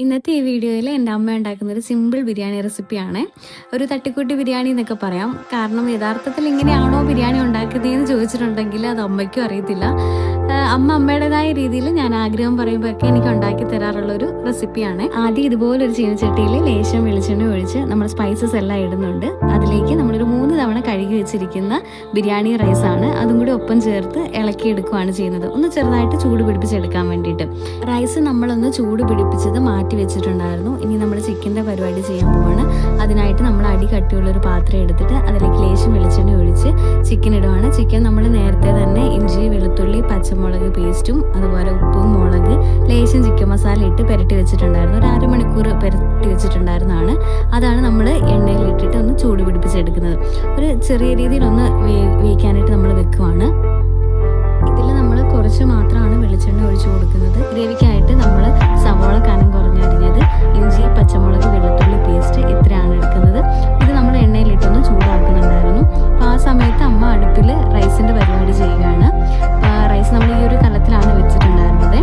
ഇന്നത്തെ ഈ വീഡിയോയിൽ എൻ്റെ അമ്മ ഉണ്ടാക്കുന്ന ഒരു സിമ്പിൾ ബിരിയാണി റെസിപ്പിയാണ്. ഒരു തട്ടിക്കൂട്ടി ബിരിയാണി എന്നൊക്കെ പറയാം. കാരണം യഥാർത്ഥത്തിൽ ഇങ്ങനെയാണോ ബിരിയാണി ഉണ്ടാക്കുന്നതെന്ന് ചോദിച്ചിട്ടുണ്ടെങ്കിൽ അത് അമ്മയ്ക്കും അറിയത്തില്ല. അമ്മയുടേതായ രീതിയിൽ ഞാൻ ആഗ്രഹം പറയുമ്പോഴൊക്കെ എനിക്ക് ഉണ്ടാക്കി തരാറുള്ളൊരു റെസിപ്പിയാണ്. ആദ്യം ഇതുപോലൊരു ചീനച്ചട്ടിയിൽ ലേശം വെളിച്ചെണ്ണ ഒഴിച്ച് നമ്മൾ സ്പൈസസ് എല്ലാം ഇടുന്നുണ്ട്. അതിലേക്ക് നമ്മളൊരു 3 തവണ കഴുകി വെച്ചിരിക്കുന്ന ബിരിയാണി റൈസാണ് അതും കൂടി ഒപ്പം ചേർത്ത് ഇളക്കിയെടുക്കുകയാണ് ചെയ്യുന്നത്. ഒന്ന് ചെറുതായിട്ട് ചൂട് പിടിപ്പിച്ചെടുക്കാൻ വേണ്ടിയിട്ട്. റൈസ് നമ്മളൊന്ന് ചൂട് പിടിപ്പിച്ചത് മാറ്റി വെച്ചിട്ടുണ്ടായിരുന്നു. ഇനി നമ്മൾ ചിക്കൻ്റെ പരിപാടി ചെയ്യാൻ പോവാണ്. അതിനായിട്ട് നമ്മൾ അടി കട്ടിയുള്ളൊരു പാത്രം എടുത്തിട്ട് അതിലേക്ക് ലേശം വെളിച്ചെണ്ണ ഒഴിച്ച് ചിക്കൻ ഇടുവാണ്. ചിക്കൻ നമ്മൾ നേരത്തെ തന്നെ ഇഞ്ചി, വെളുത്തുള്ളി, പച്ചമുളക് പേസ്റ്റും അതുപോലെ ഉപ്പും, മുളക്, ലേശം ചിക്കൻ മസാല ഇട്ട് പുരട്ടി വെച്ചിട്ടുണ്ടായിരുന്നു. ഒരു അരമണിക്കൂർ പുരട്ടി വെച്ചിട്ടുണ്ടായിരുന്നതാണ്. അതാണ് നമ്മൾ എണ്ണയിലിട്ടിട്ട് ഒന്ന് ചൂട് പിടിപ്പിച്ചെടുക്കുന്നത്. ഒരു ചെറിയ രീതിയിൽ ഒന്ന് വേവിക്കാനായിട്ട് നമ്മൾ വെക്കുവാണ്. ഇതിൽ നമ്മൾ കുറച്ച് മാത്രമാണ് വെളിച്ചെണ്ണ ഒഴിച്ചു കൊടുക്കുന്നത്. ഗ്രേവിക്കായിട്ട് നമ്മൾ സവോള കനം കുറഞ്ഞരിഞ്ഞത്, ഇഞ്ചി, പച്ചമുളക്, വെളുത്തുള്ളി പേസ്റ്റ് ഇത്രയാണ് എടുക്കുന്നത്. ഇത് നമ്മൾ എണ്ണയിലിട്ടൊന്ന് ചൂടാക്കുന്നുണ്ടായിരുന്നു. അപ്പോൾ ആ സമയത്ത് അമ്മ അടുപ്പിൽ റൈസിൻ്റെ പരിപാടി ചെയ്യുകയാണ്. റൈസ് നമ്മൾ ഈ ഒരു കലത്തിലാണ് വെച്ചിട്ടുണ്ടായിരുന്നത്.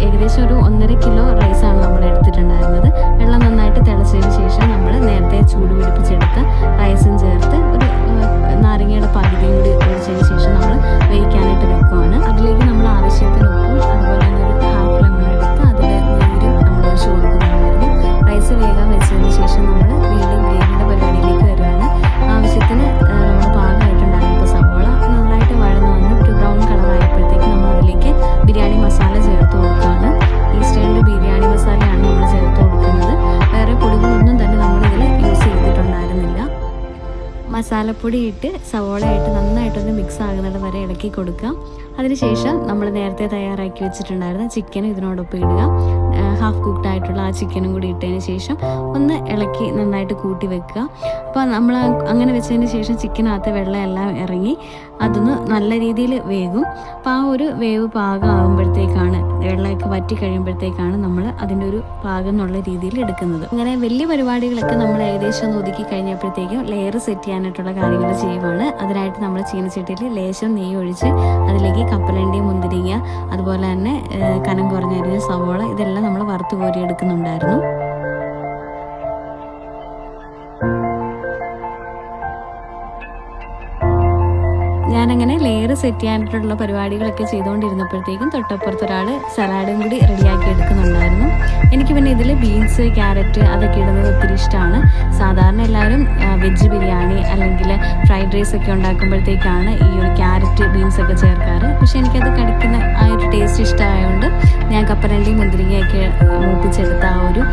ഏകദേശം ഒരു 1.5 കിലോ റൈസാണ് നമ്മൾ എടുത്തിട്ടുണ്ടായിരുന്നത്. വെള്ളം നന്നായിട്ട് തിളച്ചതിന് ശേഷം നമ്മൾ നേരത്തെ ചൂട് പിടിപ്പിച്ചെടുത്ത് റൈസും ചേർത്ത് ഒരു നാരങ്ങയുടെ പകുതിയും കൂടി ഒഴിച്ചതിന് ശേഷം നമ്മൾ വേവിക്കാനായിട്ട് വെക്കുവാണ്. അതിലേക്ക് നമ്മൾ ആവശ്യത്തിന് ഉപ്പും അതുപോലെ തന്നെ ഒരു ഹാഫ് ലെമൺ എടുത്ത് അതിൽ നീര് നമ്മൾ ഒഴിച്ച് കൊടുക്കുന്നുണ്ടായിരുന്നു. റൈസ് വേഗം വെച്ചതിന് ശേഷം നമ്മൾ വീണ്ടും ഗ്രേവിയുടെ പരിപാടിയിലേക്ക് വരുവാണ്. ആവശ്യത്തിന് നമ്മൾ പാകമായിട്ടുണ്ടായിരുന്നു. ഇപ്പോൾ സവോള നന്നായിട്ട് വഴന്ന് വന്ന് ഒരു ബ്രൗൺ കളറായപ്പോഴത്തേക്ക് നമ്മൾ അതിലേക്ക് ബിരിയാണി മസാല ചേർത്ത് കൊടുക്കുകയാണ്. ഈസ്റ്റേണിൻ്റെ ബിരിയാണി മസാലയാണ് നമ്മൾ ചേർത്ത് കൊടുക്കുന്നത്. വേറെ പൊടികളൊന്നും തന്നെ നമ്മളിതിൽ യൂസ് ചെയ്തിട്ടുണ്ടായിരുന്നില്ല. മസാലപ്പൊടി ഇട്ട് സവോളയായിട്ട് നന്നായിട്ടൊന്ന് മിക്സ് ആകുന്നത് വരെ ഇളക്കി കൊടുക്കുക. അതിനുശേഷം നമ്മൾ നേരത്തെ തയ്യാറാക്കി വെച്ചിട്ടുണ്ടായിരുന്ന ചിക്കനും ഇതിനോടൊപ്പം ഇടുക. ഹാഫ് കുക്ക്ഡ് ആയിട്ടുള്ള ആ ചിക്കനും കൂടി ഇട്ടതിന് ശേഷം ഒന്ന് ഇളക്കി നന്നായിട്ട് കൂട്ടി വെക്കുക. അപ്പോൾ നമ്മൾ അങ്ങനെ വെച്ചതിന് ശേഷം ചിക്കനകത്ത് വെള്ളം എല്ലാം ഇറങ്ങി അതൊന്ന് നല്ല രീതിയിൽ വേകും. അപ്പോൾ ആ ഒരു വേവ് പാകം ആകുമ്പോഴത്തേക്കാണ്, വെള്ളമൊക്കെ വറ്റി കഴിയുമ്പോഴത്തേക്കാണ് നമ്മൾ അതിൻ്റെ ഒരു പാകം എന്നുള്ള രീതിയിൽ എടുക്കുന്നത്. അങ്ങനെ വലിയ പരിപാടികളൊക്കെ നമ്മൾ ഏകദേശം ഒന്ന് ഒതുക്കി കഴിഞ്ഞപ്പോഴത്തേക്കും ലെയർ സെറ്റ് ചെയ്യാനായിട്ടുള്ള കാര്യങ്ങൾ ചെയ്യുവാണ്. അതിനായിട്ട് നമ്മൾ ചീനച്ചട്ടിയിൽ ലേശം നെയ്യ് ഒഴിച്ച് അതിലേക്ക് കപ്പലണ്ടി, മുന്തിരിങ്ങ, അതുപോലെ തന്നെ കനം കുറഞ്ഞരിഞ്ഞ സവോള ഇതെല്ലാം നമ്മൾ വറുത്ത് കോരി എടുക്കുന്നുണ്ടായിരുന്നു. ഞാനങ്ങനെ ലെയർ സെറ്റ് ചെയ്യാനായിട്ടുള്ള പരിപാടികളൊക്കെ ചെയ്തുകൊണ്ടിരുന്നപ്പോഴത്തേക്കും തൊട്ടപ്പുറത്ത് ഒരാൾ സലാഡും കൂടി റെഡിയാക്കി എടുക്കുന്നുണ്ടായിരുന്നു. എനിക്ക് പിന്നെ ഇതിൽ ബീൻസ്, ക്യാരറ്റ് അതൊക്കെ ഇടുന്നത് ഒത്തിരി ഇഷ്ടമാണ്. സാധാരണ എല്ലാവരും വെജ് ബിരിയാണി അല്ലെങ്കിൽ ഫ്രൈഡ് റൈസ് ഒക്കെ ഉണ്ടാക്കുമ്പോഴത്തേക്കാണ് ഈ ഒരു ക്യാരറ്റ്, ബീൻസ് ഒക്കെ ചേർക്കാറ്. പക്ഷെ എനിക്കത് കടിക്കുന്ന ആ ഒരു ടേസ്റ്റ് ഇഷ്ടമായതുകൊണ്ട് ഞാൻ കപ്പലണ്ടി, മുന്തിരിങ്ങയൊക്കെ മൂപ്പിച്ചെടുത്ത ആ ഒരു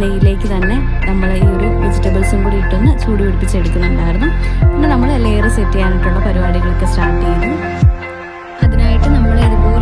നെയ്യിലേക്ക് തന്നെ നമ്മൾ ഈ ഒരു വെജിറ്റബിൾസും കൂടി ഇട്ടൊന്ന് ചൂട് പിടിപ്പിച്ചെടുക്കുന്നുണ്ടായിരുന്നു. പിന്നെ നമ്മൾ ലെയർ സെറ്റ് ചെയ്യാനായിട്ടുള്ള പരിപാടികളൊക്കെ സ്റ്റാർട്ട് ചെയ്തു. അതിനായിട്ട് നമ്മൾ ഇതുപോലെ